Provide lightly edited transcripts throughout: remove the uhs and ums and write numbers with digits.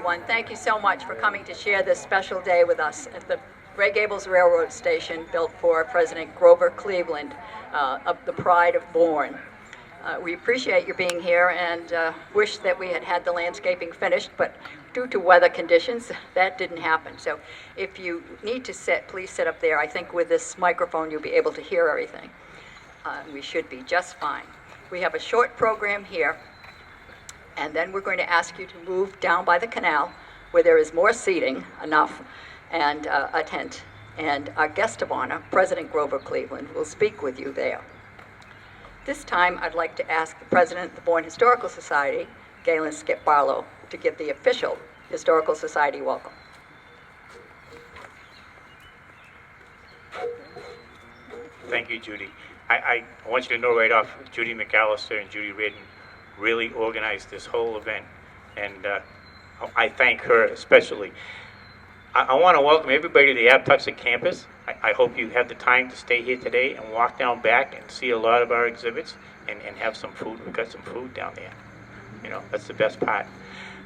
everyone. Thank you so much for coming to share this special day with us at the Gray Gables Railroad station built for President Grover Cleveland, of the pride of Bourne. We appreciate your being here and wish that we had had the landscaping finished, but due to weather conditions, that didn't happen. So if you need to sit, please sit up there. I think with this microphone, you'll be able to hear everything. We should be just fine. We have a short program here, and then we're going to ask you to move down by the canal where there is more seating, enough, and a tent. And our guest of honor, President Grover Cleveland, will speak with you there. This time, I'd like to ask the President of the Bourne Historical Society, Galen Skip Barlow, to give the official Historical Society welcome. Thank you, Judy. I want you to know right off, Judy McAllister and Judy Reardon really organized this whole event, and I thank her especially. I want to welcome everybody to the Aptucxet campus. I hope you have the time to stay here today and walk down back and see a lot of our exhibits and have some food. We've got some food down there. You know, that's the best part.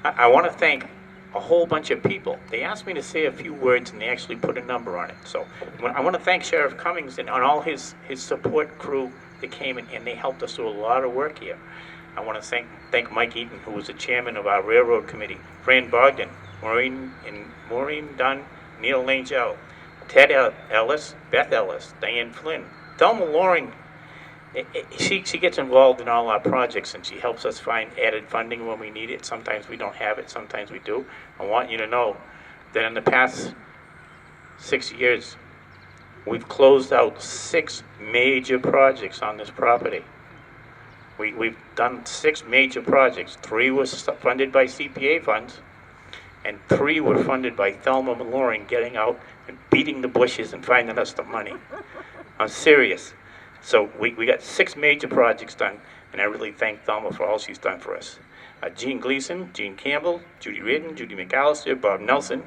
I want to thank a whole bunch of people. They asked me to say a few words and they actually put a number on it. So I want to thank Sheriff Cummings and on all his support crew that came and they helped us do a lot of work here. I want to thank Mike Eaton, who was the chairman of our railroad committee, Fran Bogdan, Maureen Dunn, Neil Langell, Ted Ellis, Beth Ellis, Diane Flynn, Thelma Loring. She gets involved in all our projects and she helps us find added funding when we need it. Sometimes we don't have it, sometimes we do. I want you to know that in the past 6 years, we've closed out 6 major projects on this property. We've done 6 major projects. 3 were funded by CPA funds, and 3 were funded by Thelma Loring getting out and beating the bushes and finding us the money. I'm serious. So we got 6 major projects done, and I really thank Thelma for all she's done for us. Jean Gleason, Jean Campbell, Judy Reardon, Judy McAllister, Bob Nelson,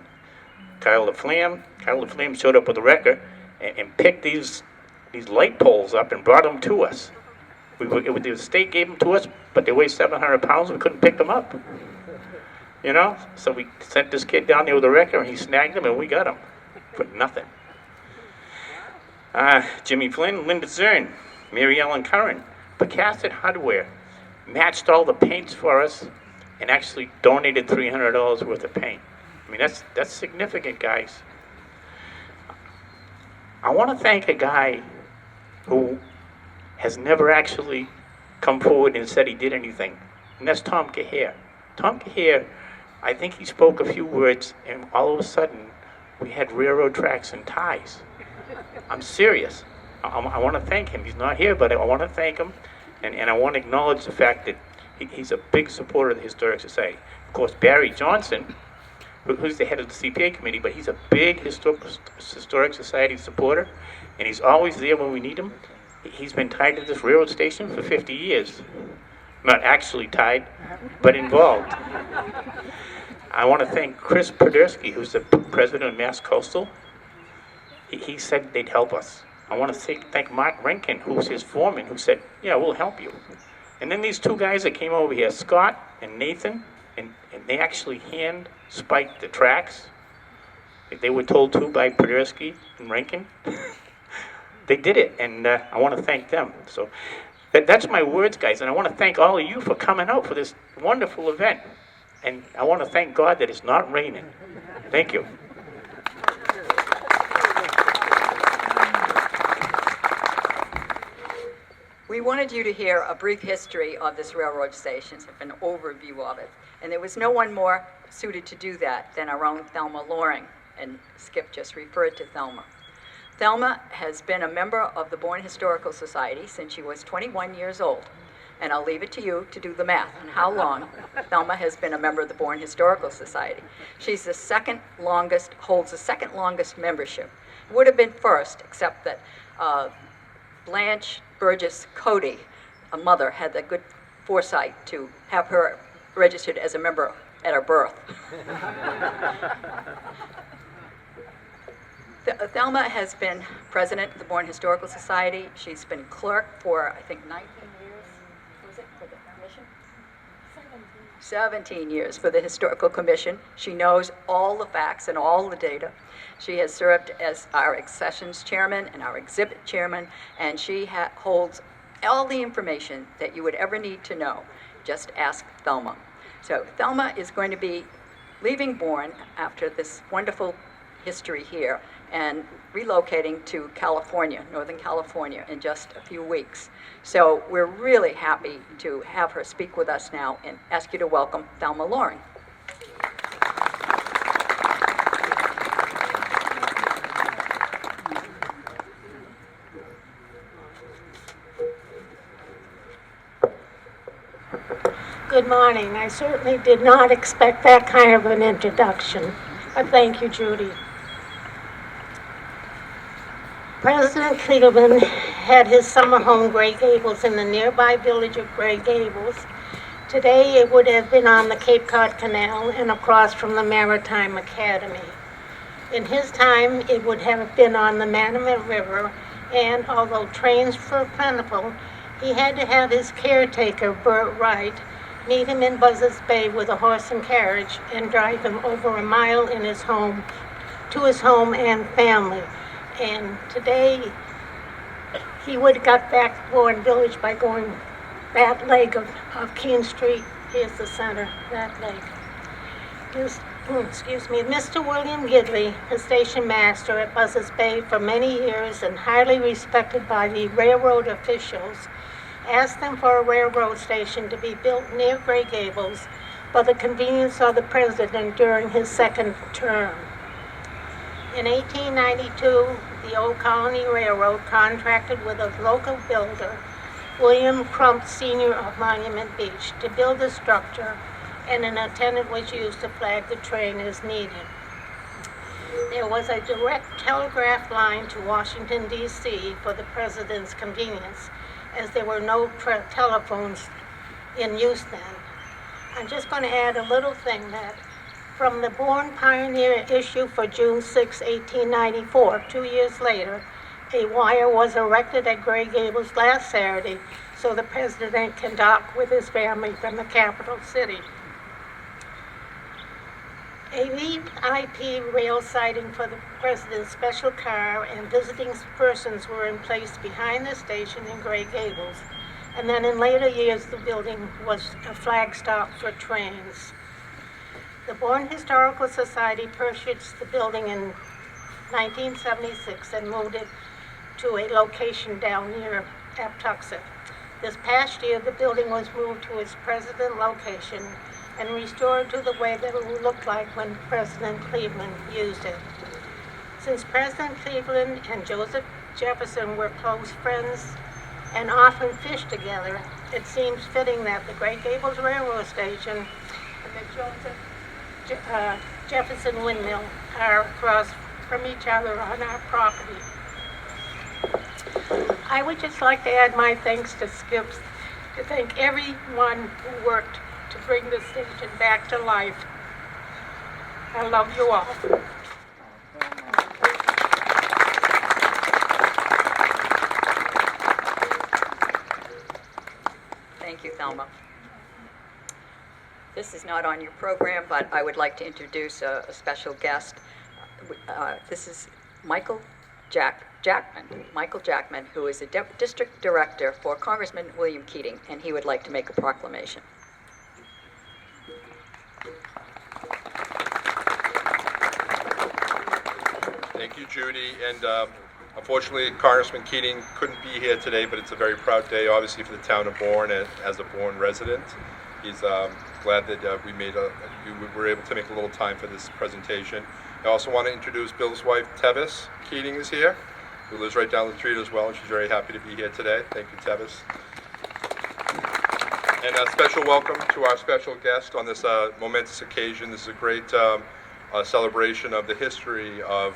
Kyle LaFlamme. Kyle LaFlamme showed up with a wrecker and picked these light poles up and brought them to us. The state gave them to us, but they weigh 700 pounds. We couldn't pick them up. You know? So we sent this kid down there with a wrecker, and he snagged them, and we got them for nothing. Jimmy Flynn, Linda Zern, Mary Ellen Curran, Aptucxet Hardware matched all the paints for us and actually donated $300 worth of paint. I mean, that's significant, guys. I want to thank a guy who has never actually come forward and said he did anything, and that's Tom Cahere. Tom Cahere, I think he spoke a few words, and all of a sudden, we had railroad tracks and ties. I'm serious. I want to thank him. He's not here, but I want to thank him, and I want to acknowledge the fact that he's a big supporter of the Historic Society. Of course, Barry Johnson, who's the head of the CPA committee, but he's a big Historic Society supporter, and he's always there when we need him. He's been tied to this railroad station for 50 years. Not actually tied, but involved. I want to thank Chris Podersky, who's the president of Mass Coastal. He said they'd help us. I want to thank Mark Rankin, who's his foreman, who said, yeah, we'll help you. And then these 2 guys that came over here, Scott and Nathan, and they actually hand spiked the tracks. They were told to by Podersky and Rankin. They did it, and I want to thank them. So that's my words, guys, and I want to thank all of you for coming out for this wonderful event. And I want to thank God that it's not raining. Thank you. We wanted you to hear a brief history of this railroad station, an overview of it. And there was no one more suited to do that than our own Thelma Loring, and Skip just referred to Thelma. Thelma has been a member of the Bourne Historical Society since she was 21 years old. And I'll leave it to you to do the math on how long Thelma has been a member of the Bourne Historical Society. She's the holds the second longest membership. It would have been first, except that Blanche Burgess Cody, a mother, had the good foresight to have her registered as a member at her birth. Thelma has been president of the Bourne Historical Society. She's been clerk for, I think, 19 years. Was it for the commission? 17 years for the Historical Commission. She knows all the facts and all the data. She has served as our accessions chairman and our exhibit chairman, and she holds all the information that you would ever need to know. Just ask Thelma. So Thelma is going to be leaving Bourne after this wonderful history here and relocating to California, Northern California, in just a few weeks. So we're really happy to have her speak with us now and ask you to welcome Thelma Loring. Good morning. I certainly did not expect that kind of an introduction, but thank you, Judy. President Cleveland had his summer home, Gray Gables, in the nearby village of Gray Gables. Today, it would have been on the Cape Cod Canal and across from the Maritime Academy. In his time, it would have been on the Manamet River, and although trains were plentiful, he had to have his caretaker, Bert Wright, meet him in Buzzards Bay with a horse and carriage and drive him over a mile in his home, to his home and family. And today, he would have got back to Bourne Village by going that leg of Keene Street. Here's the center, that leg. Mr. William Gidley, the station master at Buzzards Bay for many years and highly respected by the railroad officials, asked them for a railroad station to be built near Gray Gables for the convenience of the president during his second term. In 1892, the Old Colony Railroad contracted with a local builder, William Crump Sr. of Monument Beach, to build the structure, and an attendant was used to flag the train as needed. There was a direct telegraph line to Washington, D.C. for the president's convenience, as there were no telephones in use then. I'm just going to add a little thing that from the Bourne Pioneer issue for June 6, 1894, 2 years later, a wire was erected at Gray Gables last Saturday so the president can dock with his family from the capital city. A VIP rail siding for the president's special car and visiting persons were in place behind the station in Gray Gables, and then in later years the building was a flag stop for trains. The Bourne Historical Society purchased the building in 1976 and moved it to a location down near Aptucxet. This past year, the building was moved to its present location and restored to the way that it looked like when President Cleveland used it. Since President Cleveland and Joseph Jefferson were close friends and often fished together, it seems fitting that the Gray Gables Railroad Station and the Joseph Jefferson Windmill are across from each other on our property. I would just like to add my thanks to Skips, to thank everyone who worked to bring the station back to life. I love you all. Thank you, Thelma. This is not on your program, but I would like to introduce a special guest. This is Michael Jackman, who is a district director for Congressman William Keating, and he would like to make a proclamation. Thank you, Judy. And unfortunately, Congressman Keating couldn't be here today, but it's a very proud day, obviously, for the town of Bourne and as a Bourne resident. He's glad that you were able to make a little time for this presentation. I also want to introduce Bill's wife, Tevis Keating, is here, who lives right down the street as well, and she's very happy to be here today. Thank you, Tevis. And a special welcome to our special guest on this momentous occasion. This is a great celebration of the history of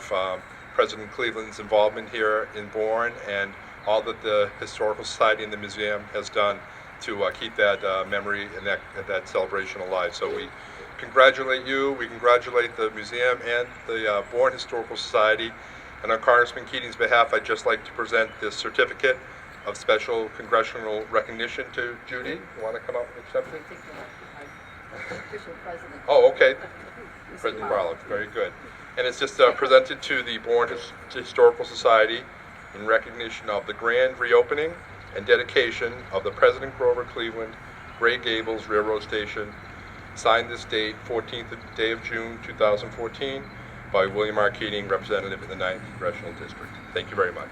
President Cleveland's involvement here in Bourne and all that the Historical Society and the museum has done to keep that memory and that celebration alive. So we congratulate you, we congratulate the museum and the Bourne Historical Society. And on Congressman Keating's behalf, I'd just like to present this certificate of special congressional recognition to Judy. You want to come up and accept it? Official president. Oh, okay. President Barlow, very good. And it's just presented to the Bourne Historical Society in recognition of the grand reopening and dedication of the President Grover Cleveland Gray Gables Railroad Station. Signed this date, 14th day of June 2014, by William R. Keating, representative in the 9th Congressional District. Thank you very much.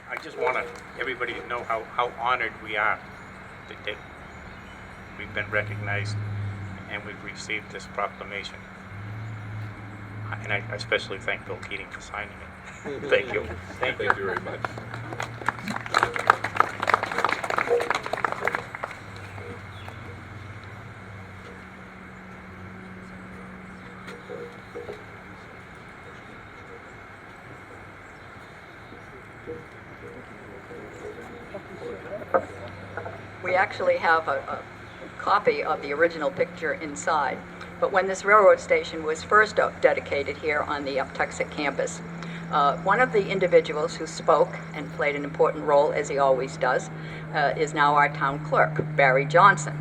I just want everybody to know how honored we are that we've been recognized and we've received this proclamation. And I especially thank Bill Keating for signing it. Thank you. Thank you very much. We actually have a copy of the original picture inside. But when this railroad station was first dedicated here on the Aptucxet campus, one of the individuals who spoke and played an important role, as he always does, is now our town clerk, Barry Johnson.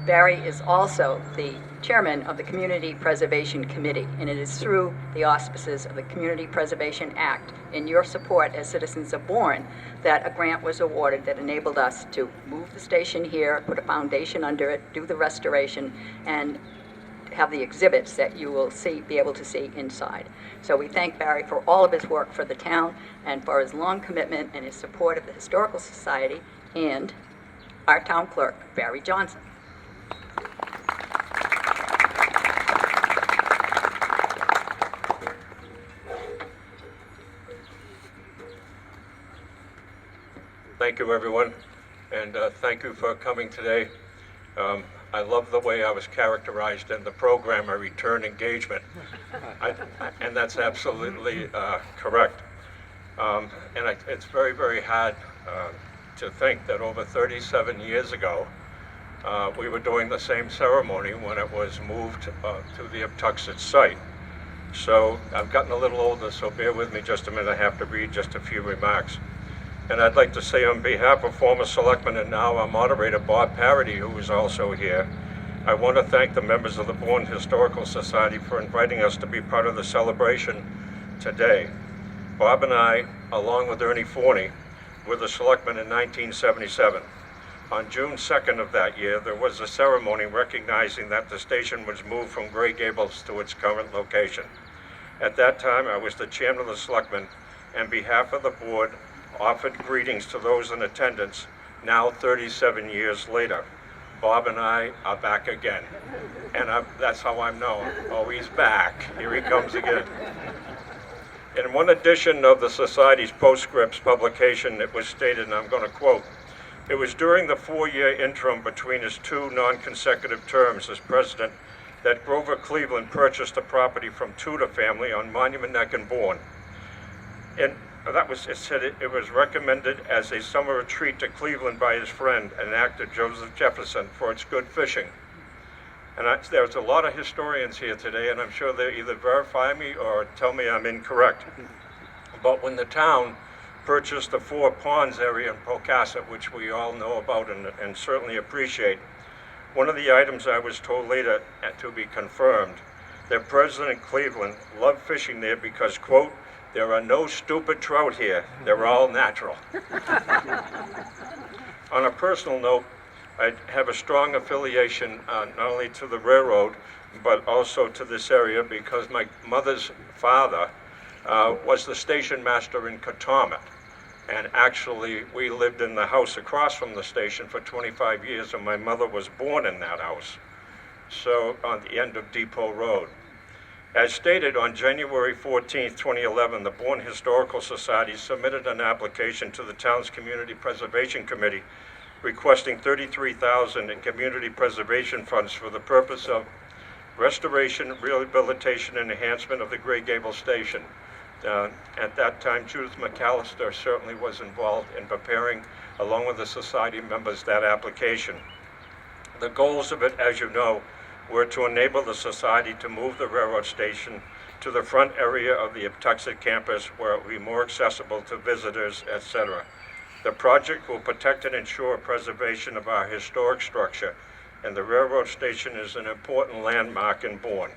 Barry is also the chairman of the Community Preservation Committee, and it is through the auspices of the Community Preservation Act and your support as citizens of Bourne that a grant was awarded that enabled us to move the station here, put a foundation under it, do the restoration, and have the exhibits that you will be able to see inside. So we thank Barry for all of his work for the town and for his long commitment and his support of the Historical Society and our town clerk, Barry Johnson. Thank you, everyone, and thank you for coming today. I love the way I was characterized in the program, a return engagement, and that's absolutely correct. It's very, very hard to think that over 37 years ago, we were doing the same ceremony when it was moved to the Aptucxet site. So I've gotten a little older, so bear with me just a minute. I have to read just a few remarks. And I'd like to say on behalf of former selectman and now our moderator, Bob Parody, who is also here, I want to thank the members of the Bourne Historical Society for inviting us to be part of the celebration today. Bob and I, along with Ernie Forney, were the selectmen in 1977. On June 2nd of that year, there was a ceremony recognizing that the station was moved from Gray Gables to its current location. At that time, I was the chairman of the selectmen, and on behalf of the board, offered greetings to those in attendance, now 37 years later. Bob and I are back again, and that's how I'm known. Oh, he's back. Here he comes again. In one edition of the Society's Postscripts publication, it was stated, and I'm going to quote, "It was during the 4-year interim between his 2 non-consecutive terms as president that Grover Cleveland purchased the property from Tudor family on Monument Neck in Bourne. It said it was recommended as a summer retreat to Cleveland by his friend and actor Joseph Jefferson for its good fishing." And there's a lot of historians here today, and I'm sure they either verify me or tell me I'm incorrect. But when the town purchased the 4 Ponds area in Pocasset, which we all know about and certainly appreciate, one of the items I was told later to be confirmed, that President Cleveland loved fishing there because, quote, "There are no stupid trout here. They're all natural." On a personal note, I have a strong affiliation not only to the railroad, but also to this area because my mother's father was the station master in Catawmet. And actually, we lived in the house across from the station for 25 years, and my mother was born in that house, so on the end of Depot Road. As stated on January 14, 2011, the Bourne Historical Society submitted an application to the town's Community Preservation Committee requesting $33,000 in community preservation funds for the purpose of restoration, rehabilitation, and enhancement of the Gray Gables Station. At that time, Judith McAllister certainly was involved in preparing, along with the society members, that application. The goals of it, as you know, were to enable the society to move the railroad station to the front area of the Aptucxet campus where it would be more accessible to visitors, etc. The project will protect and ensure preservation of our historic structure, and the railroad station is an important landmark in Bourne.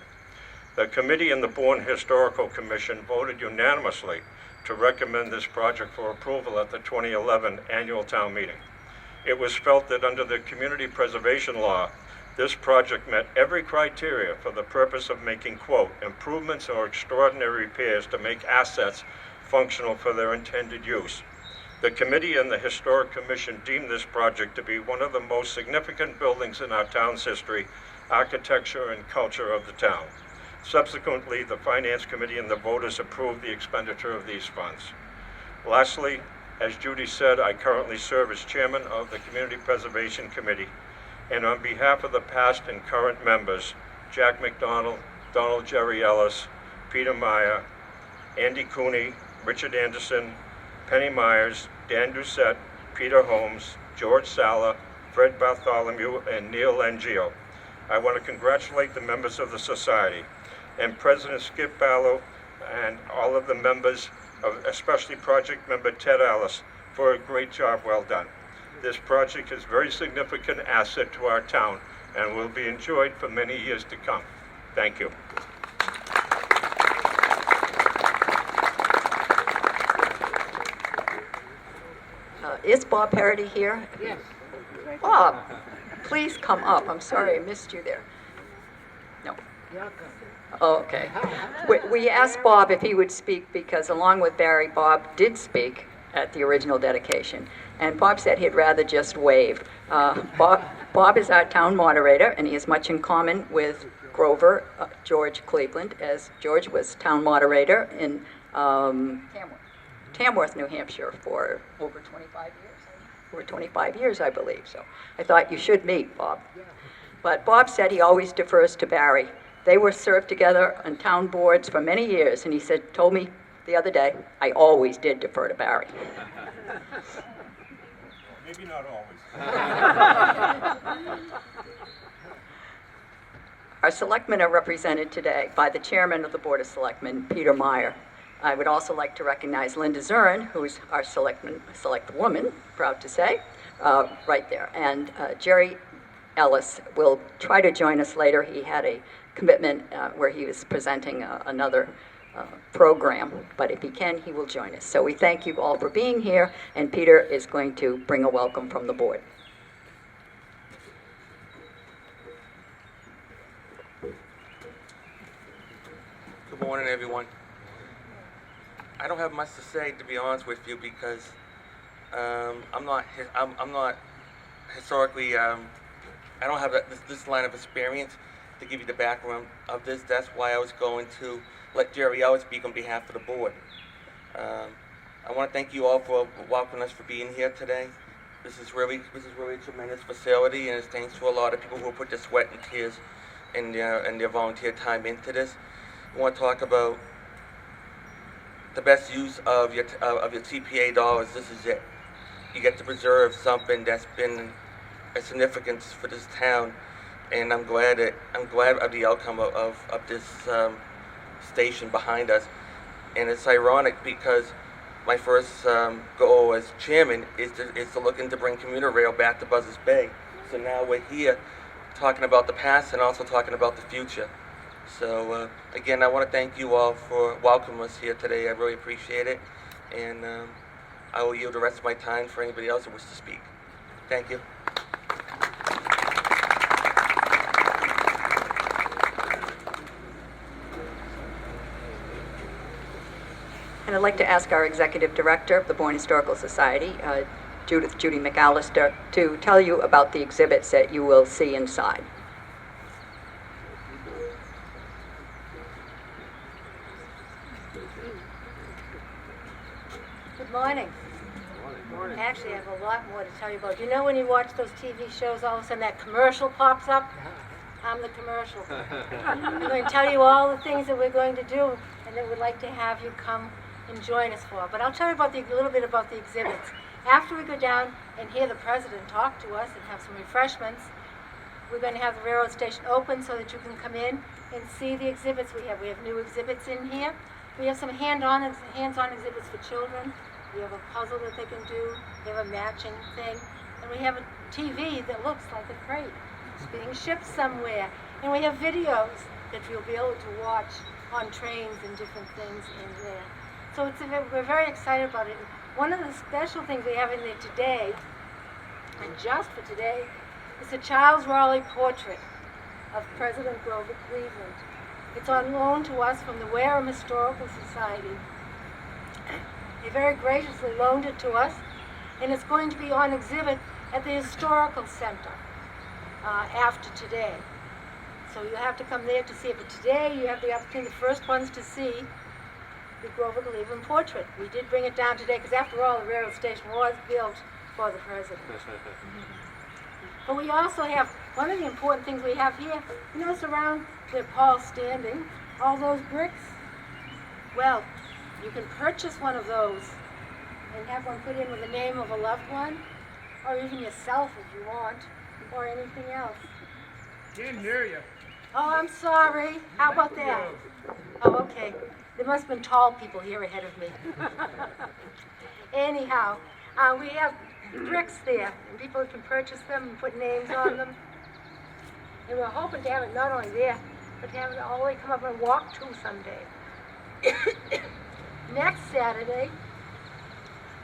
The committee and the Bourne Historical Commission voted unanimously to recommend this project for approval at the 2011 annual town meeting. It was felt that under the community preservation law, this project met every criteria for the purpose of making, quote, improvements or extraordinary repairs to make assets functional for their intended use. The committee and the Historic Commission deemed this project to be one of the most significant buildings in our town's history, architecture, and culture of the town. Subsequently, the Finance Committee and the voters approved the expenditure of these funds. Lastly, as Judy said, I currently serve as chairman of the Community Preservation Committee, and on behalf of the past and current members, Jack McDonald, Donald Jerry Ellis, Peter Meyer, Andy Cooney, Richard Anderson, Penny Myers, Dan Doucette, Peter Holmes, George Sala, Fred Bartholomew, and Neil Langio, I want to congratulate the members of the Society and President Skip Barlow and all of the members, especially project member Ted Alice, for a great job well done. This project is a very significant asset to our town and will be enjoyed for many years to come. Thank you. Is Bob Parody here? Yes. Bob, please come up. I'm sorry I missed you there. No. Oh, okay. We asked Bob if he would speak because along with Barry, Bob did speak at the original dedication. And Bob said he'd rather just wave. Bob is our town moderator, and he has much in common with Grover George Cleveland, as George was town moderator in Tamworth, New Hampshire for over 25 years. Over 25 years, I believe. So I thought you should meet Bob. But Bob said he always defers to Barry. They were served together on town boards for many years, and he told me the other day, I always did defer to Barry. Maybe not always. Our selectmen are represented today by the chairman of the Board of Selectmen, Peter Meyer. I would also like to recognize Linda Zern, who is our select woman, proud to say, right there. And Jerry Ellis will try to join us later. He had a commitment where he was presenting another program, but if he can, he will join us. So we thank you all for being here, and Peter is going to bring a welcome from the board. Good morning, everyone. I don't have much to say, to be honest with you, because I'm not historically. I don't have this line of experience to give you the background of this. That's why I was going to let Jerry Ellis speak on behalf of the board. I want to thank you all for welcoming us, for being here today. This is really a tremendous facility, and it's thanks to a lot of people who put their sweat and tears and their volunteer time into this. I want to talk about the best use of your TPA dollars. This is it. You get to preserve something that's been a significance for this town, and I'm glad of the outcome of this station behind us. And it's ironic because my first goal as chairman is to look into bring commuter rail back to Buzzards Bay. So now we're here talking about the past and also talking about the future. So again, I want to thank you all for welcoming us here today. I really appreciate it, and I will yield the rest of my time for anybody else who wishes to speak. Thank you. And I'd like to ask our Executive Director of the Bourne Historical Society, Judy McAllister, to tell you about the exhibits that you will see inside. Good morning. Actually, I have a lot more to tell you about. You know when you watch those TV shows, all of a sudden that commercial pops up? I'm the commercial. I'm going to tell you all the things that we're going to do and that we'd like to have you come and join us for. But I'll tell you about a little bit about the exhibits. After we go down and hear the president talk to us and have some refreshments, we're going to have the railroad station open so that you can come in and see the exhibits we have. We have new exhibits in here. We have some hands-on exhibits for children. We have a puzzle that they can do. We have a matching thing. And we have a TV that looks like a crate. It's being shipped somewhere. And we have videos that you'll be able to watch on trains and different things in there. So we're very excited about it. One of the special things we have in there today, and just for today, is a Charles Raleigh portrait of President Grover Cleveland. It's on loan to us from the Wareham Historical Society. They very graciously loaned it to us, and it's going to be on exhibit at the Historical Center after today. So you have to come there to see it. But today you have the opportunity, the first ones to see the Grover Cleveland portrait. We did bring it down today because after all, the railroad station was built for the president. But we also have, one of the important things we have here, you notice around where Paul's standing, all those bricks? Well, you can purchase one of those and have one put in with the name of a loved one, or even yourself if you want, or anything else. Can't hear you. Oh, I'm sorry. How about that? Oh, okay. There must have been tall people here ahead of me. Anyhow, we have bricks there, and people can purchase them and put names on them. And we're hoping to have it not only there, but to have it all the way come up and walk to someday. Next Saturday,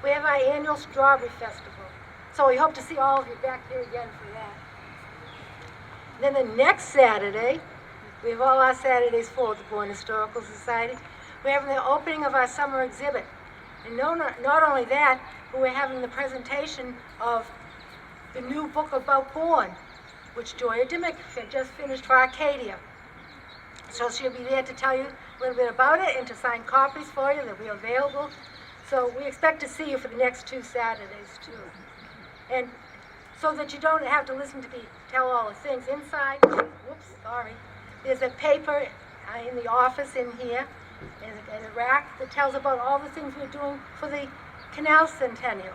we have our annual Strawberry Festival. So we hope to see all of you back here again for that. Then the next Saturday, we have all our Saturdays full at the Bourne Historical Society. We're having the opening of our summer exhibit. And not only that, but we're having the presentation of the new book about Bourne, which Joya Dimmick just finished for Arcadia. So she'll be there to tell you a little bit about it and to sign copies for you. They'll be available. So we expect to see you for the next 2 Saturdays, too. And so that you don't have to listen to me tell all the things inside. Whoops, sorry. There's a paper in the office in here, and a rack that tells about all the things we're doing for the Canal Centennial.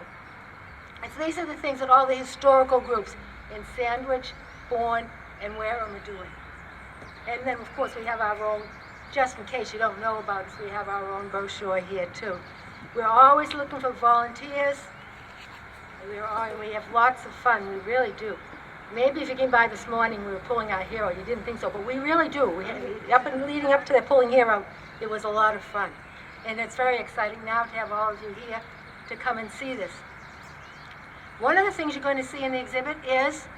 And so these are the things that all the historical groups in Sandwich, Bourne, and Wareham are doing. And then, of course, we have our own, just in case you don't know about us, we have our own brochure here, too. We're always looking for volunteers. We have lots of fun, we really do. Maybe if you came by this morning, we were pulling our hero, you didn't think so, but we really do. Leading up to that pulling hero, it was a lot of fun. And it's very exciting now to have all of you here to come and see this. One of the things you're going to see in the exhibit is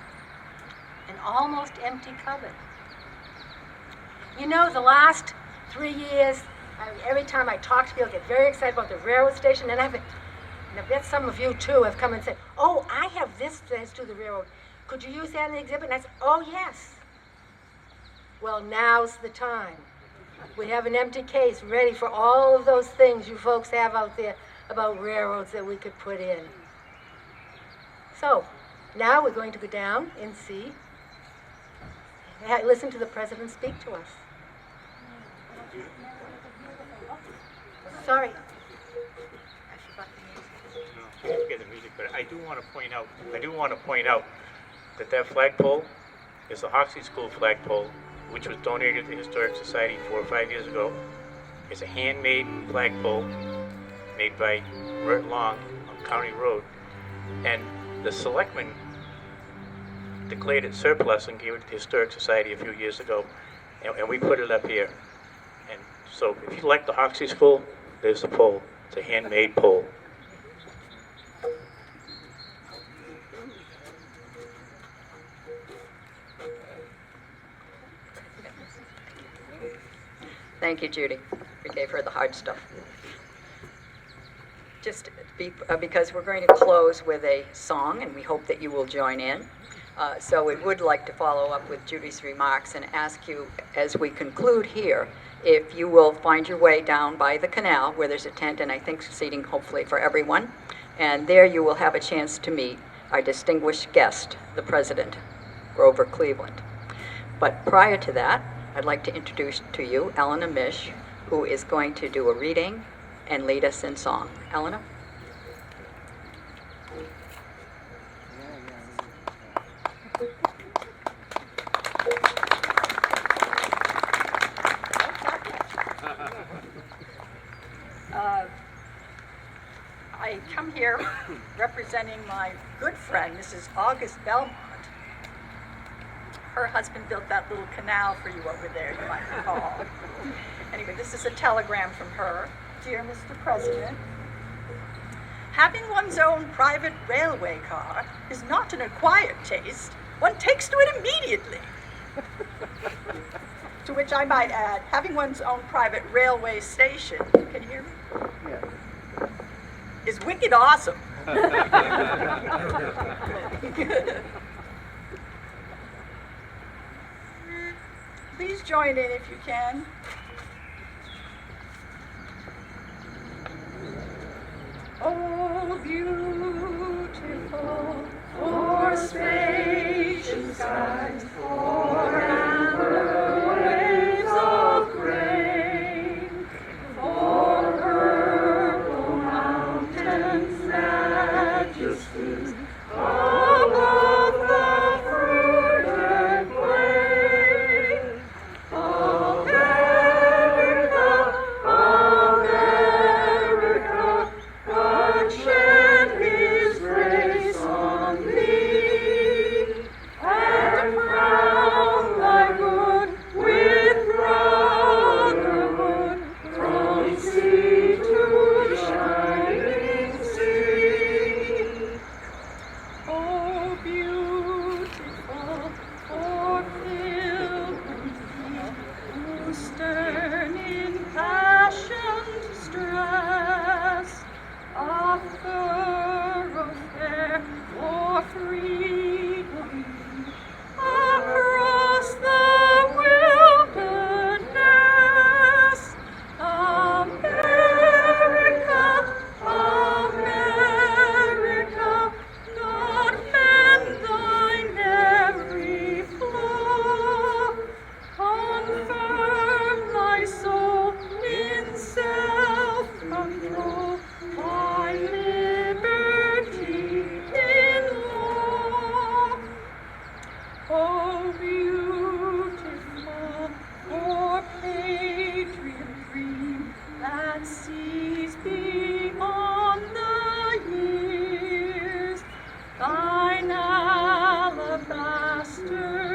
an almost empty cupboard. You know, the last 3 years, every time I talk to people, I get very excited about the railroad station, and I bet some of you too have come and said, oh, I have this to do the railroad. Could you use that in the exhibit? And I said, oh, yes. Well, now's the time. We have an empty case ready for all of those things you folks have out there about railroads that we could put in. So, now we're going to go down and see, listen to the president speak to us. Sorry. Forget the music, but I do want to point out that flagpole is the Hoxie School flagpole, which was donated to the Historic Society 4 or 5 years ago. It's a handmade flagpole made by Bert Long on County Road, and the selectmen declared it surplus and gave it to the Historic Society a few years ago, and we put it up here. And so if you like the Hoxie School, there's the pole. It's a handmade pole. Thank you, Judy. We gave her the hard stuff. Because we're going to close with a song, and we hope that you will join in. So we would like to follow up with Judy's remarks and ask you, as we conclude here, if you will find your way down by the canal, where there's a tent and I think seating hopefully for everyone, and there you will have a chance to meet our distinguished guest, the President, Grover Cleveland. But prior to that, I'd like to introduce to you Elena Mish, who is going to do a reading and lead us in song. Elena? I come here representing my good friend, Mrs. August Belmont. Her husband built that little canal for you over there, you might recall. Anyway, this is a telegram from her. Dear Mr. President, having one's own private railway car is not an acquired taste. One takes to it immediately. To which I might add, having one's own private railway station, can you hear me? Yeah. Is wicked awesome. Please join in if you can. Oh, beautiful, for spacious skies, for amber waves of grain, for purple mountains, majesties, above the fruited plain. America, America, God shed His grace on thee, and crown thy good with brotherhood, from sea to shining sea. Oh, beautiful, for pilgrims who stern in passioned stress, a thoroughfare for freedom across the wilderness. America, America, God mend thine every flaw, confirm thy soul in self-control, thy liberty in law. Oh, beautiful, for patriot dream that sees beyond the years, thine alabaster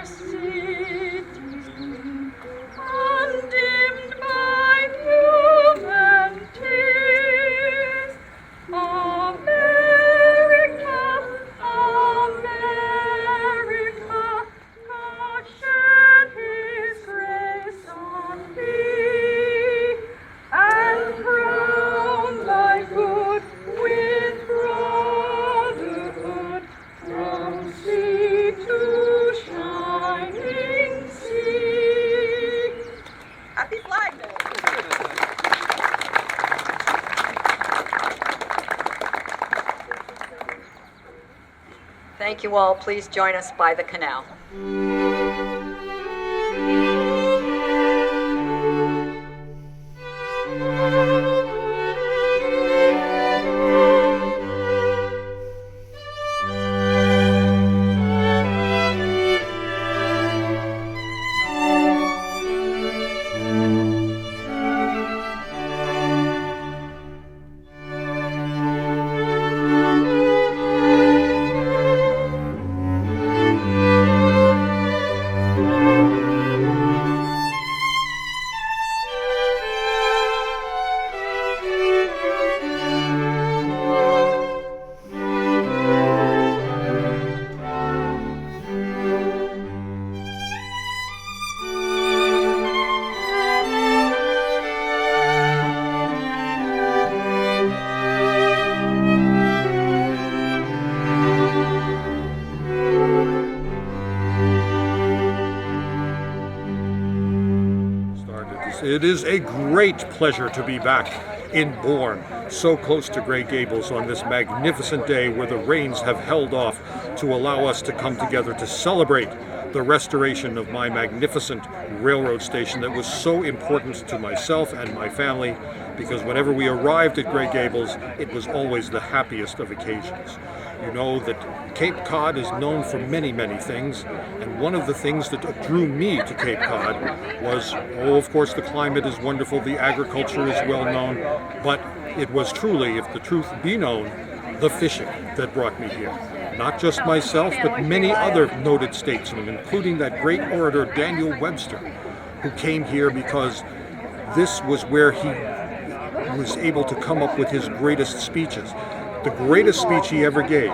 cities gleam, undimmed by human tears. America, America, God shed His grace on thee, and crown thy good with brotherhood, from sea to shining sea. Happy Flag Day! Thank you all. Please join us by the canal. It is a great pleasure to be back in Bourne, so close to Gray Gables on this magnificent day where the rains have held off to allow us to come together to celebrate the restoration of my magnificent railroad station that was so important to myself and my family, because whenever we arrived at Gray Gables, it was always the happiest of occasions. You know that Cape Cod is known for many, many things, and one of the things that drew me to Cape Cod was, of course, the climate is wonderful, the agriculture is well known, but it was truly, if the truth be known, the fishing that brought me here. Not just myself, but many other noted statesmen, including that great orator Daniel Webster, who came here because this was where he was able to come up with his greatest speeches. The greatest speech he ever gave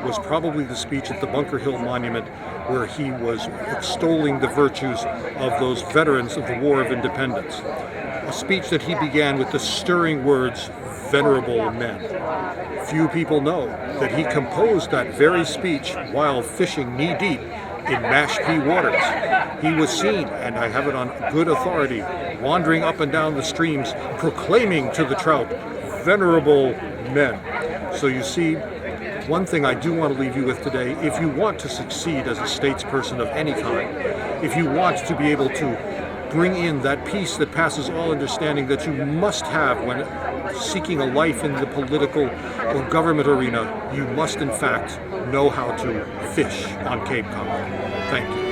was probably the speech at the Bunker Hill Monument, where he was extolling the virtues of those veterans of the War of Independence. A speech that he began with the stirring words, "Venerable men." Few people know that he composed that very speech while fishing knee-deep in Mashpee waters. He was seen, and I have it on good authority, wandering up and down the streams, proclaiming to the trout, "Venerable men." So you see, one thing I do want to leave you with today, if you want to succeed as a statesperson of any kind, if you want to be able to bring in that peace that passes all understanding that you must have when seeking a life in the political or government arena, you must in fact know how to fish on Cape Cod. Thank you.